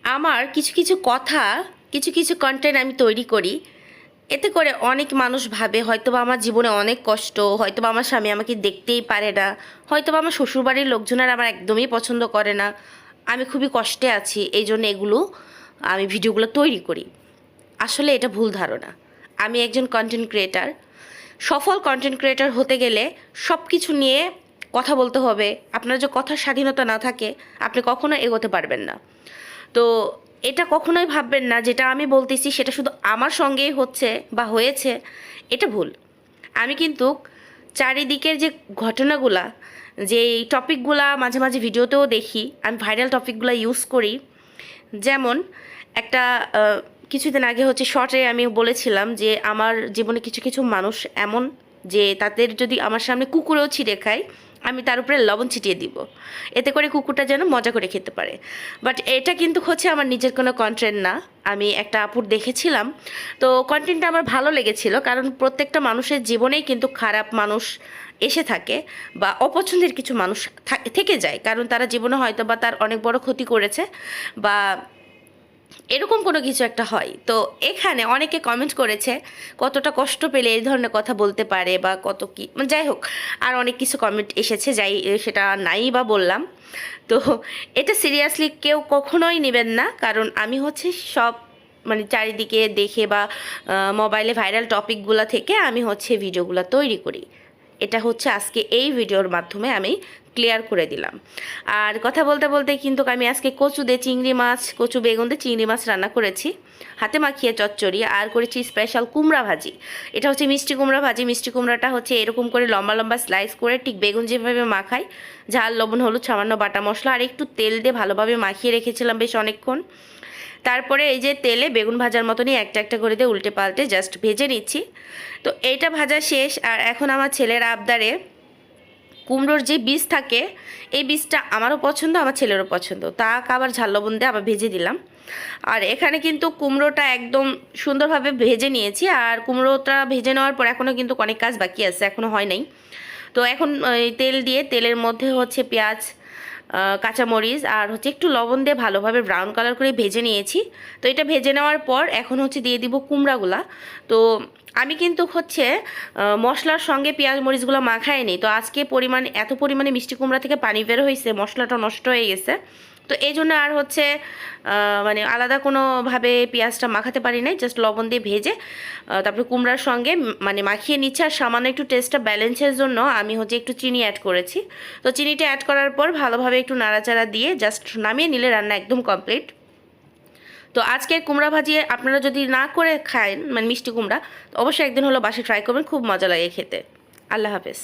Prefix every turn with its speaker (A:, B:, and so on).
A: আমার কিছু কিছু কথা, কিছু কিছু কন্টেন্ট আমি তৈরি করি। এতে করে অনেক মানুষ ভাবে হয়তোবা আমার জীবনে অনেক কষ্ট, হয়তোবা আমার স্বামী আমাকে দেখতেই পারে না, হয়তোবা আমার শ্বশুরবাড়ির লোকজনের আমার একদমই পছন্দ করে না, আমি খুবই কষ্টে আছি, এই জন্য এগুলো আমি ভিডিওগুলো তৈরি করি। আসলে এটা ভুল ধারণা। আমি একজন কন্টেন্ট ক্রিয়েটার। সফল কন্টেন্ট ক্রিয়েটার হতে গেলে সব কিছু নিয়ে কথা বলতে হবে। আপনার যে কথার স্বাধীনতা না থাকে, আপনি কখনো এগোতে পারবেন না। তো এটা কখনোই ভাববেন না যেটা আমি বলতেছি সেটা শুধু আমার সঙ্গেই হচ্ছে বা হয়েছে, এটা ভুল। আমি কিন্তু চারিদিকের যে ঘটনাগুলা, যে টপিকগুলা মাঝে মাঝে ভিডিওতেও দেখি, আমি ভাইরাল টপিকগুলো ইউজ করি। যেমন একটা কিছুদিন আগে হচ্ছে শর্টে আমি বলেছিলাম যে আমার জীবনে কিছু কিছু মানুষ এমন যে তাদের যদি আমার সামনে কুকুরেও ছিঁড়ে খায়, আমি তার উপরে লবণ ছিটিয়ে দিব, এতে করে কুকুরটা যেন মজা করে খেতে পারে। বাট এটা কিন্তু হচ্ছে আমার নিজের কোনো কন্টেন্ট না। আমি একটা আপুর দেখেছিলাম, তো কন্টেন্টটা আমার ভালো লেগেছিল, কারণ প্রত্যেকটা মানুষের জীবনেই কিন্তু খারাপ মানুষ এসে থাকে বা অপছন্দের কিছু মানুষ থেকে যায়, কারণ তারা জীবনে হয়তো বা তার অনেক বড় ক্ষতি করেছে বা এরকম কোনো কিছু একটা হয়। তো এখানে অনেকে কমেন্ট করেছে কতটা কষ্ট পেলে এই ধরনের কথা বলতে পারে বা কত কি, মানে যাই হোক, আর অনেক কিছু কমেন্ট এসেছে, যাই সেটা নাই বা বললাম। তো এটা সিরিয়াসলি কেউ কখনোই নেবেন না, কারণ আমি হচ্ছে সব মানে চারিদিকে দেখে বা মোবাইলে ভাইরাল টপিকগুলো থেকে আমি হচ্ছে ভিডিওগুলো তৈরি করি। এটা হচ্ছে আজকে এই ভিডিওর মাধ্যমে আমি ক্লিয়ার করে দিলাম। আর কথা বলতে বলতে কিন্তু আমি আজকে কচু দিয়ে চিংড়ি মাছ, কচু বেগুন দিয়ে চিংড়ি মাছ রান্না করেছি, হাতে মাখিয়ে চচ্চড়ি, আর করেছি স্পেশাল কুমড়া ভাজি। এটা হচ্ছে মিষ্টি কুমড়া ভাজি। মিষ্টি কুমড়াটা হচ্ছে এরকম করে লম্বা লম্বা স্লাইস করে ঠিক বেগুন যেভাবে মাখাই, ঝাল লবণ হলুদ সামান্য বাটা মশলা আর একটু তেল দিয়ে ভালোভাবে মাখিয়ে রেখেছিলাম বেশ অনেকক্ষণ। তারপরে এই যে তেলে বেগুন ভাজার মতনই একটা একটা করে দিয়ে উল্টে পাল্টে জাস্ট ভেজে নিচ্ছি। তো এইটা ভাজা শেষ, আর এখন আমার ছেলের আবদারে কুমড়োর যে বীজ থাকে, এই বীজটা আমারও পছন্দ, আমার ছেলেরও পছন্দ, তাকে আবার ঝাল লবণ দিয়ে আবার ভেজে দিলাম। আর এখানে কিন্তু কুমড়োটা একদম সুন্দরভাবে ভেজে নিয়েছি, আর কুমড়োটা ভেজে নেওয়ার পর এখনও কিন্তু অনেক কাজ বাকি আছে, এখনও হয় নাই। তো এখন তেল দিয়ে, তেলের মধ্যে হচ্ছে পেঁয়াজ, কাঁচামরিচ আর হচ্ছে একটু লবণ দিয়ে ভালোভাবে ব্রাউন কালার করে ভেজে নিয়েছি। তো এটা ভেজে নেওয়ার পর এখন হচ্ছে দিয়ে দিব কুমড়াগুলা। তো আমি কিন্তু হচ্ছে মশলার সঙ্গে পেঁয়াজ মরিচগুলো মাখাই নি। তো আজকে এত পরিমাণে মিষ্টি কুমড়া থেকে পানি বের হয়েছে, মশলাটা নষ্ট হয়ে গেছে। তো এই জন্য আর হচ্ছে মানে আলাদা কোনোভাবে পেঁয়াজটা মাখাতে পারি নাই, জাস্ট লবণ দিয়ে ভেজে তারপরে কুমড়ার সঙ্গে মানে মাখিয়ে নিচ্ছে। আর সামান্য একটু টেস্টটা ব্যালেন্সের জন্য আমি হচ্ছে একটু চিনি অ্যাড করেছি। তো চিনিটা অ্যাড করার পর ভালোভাবে একটু নাড়াচাড়া দিয়ে জাস্ট নামিয়ে নিলে রান্না একদম কমপ্লিট। তো আজকের কুমড়া ভাজি আপনারা যদি না করে খান, মানে মিষ্টি কুমড়া, অবশ্যই একদিন হলো বাসায় ট্রাই করবেন, খুব মজা লাগে খেতে। আল্লাহ হাফেজ।